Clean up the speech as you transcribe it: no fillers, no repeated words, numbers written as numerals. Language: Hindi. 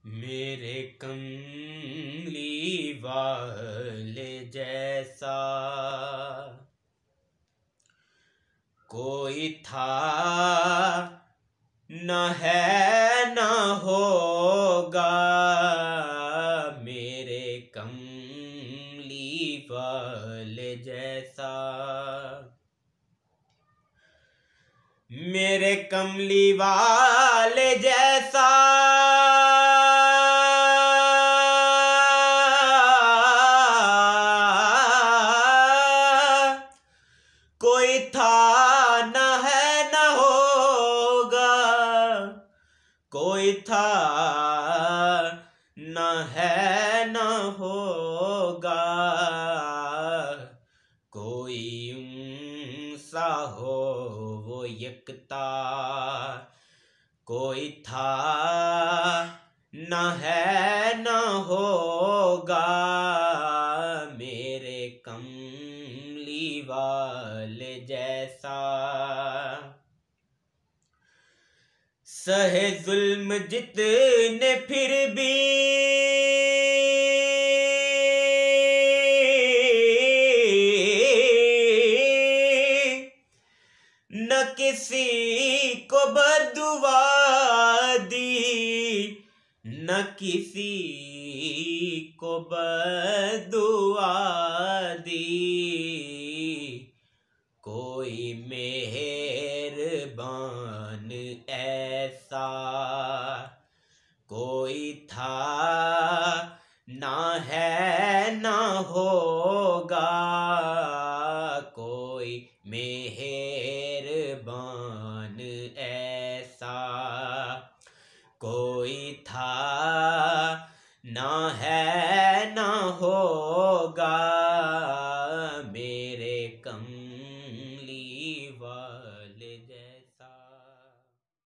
मेरे कमली वाले जैसा कोई था न है न होगा। मेरे कमली वाले जैसा, मेरे कमली वाले जैसा कोई था न है न होगा। कोई था न है न होगा। कोई सा हो वो यकता। कोई था न है न होगा। मेरे कमली वाले जैसा। सहे जुल्म जितने फिर भी न किसी को बदुआ दी। न किसी को बदुआ दी। कोई मेहरबान ऐसा कोई था ना है ना होगा। कोई मेहरबान ऐसा कोई था ना है ना होगा।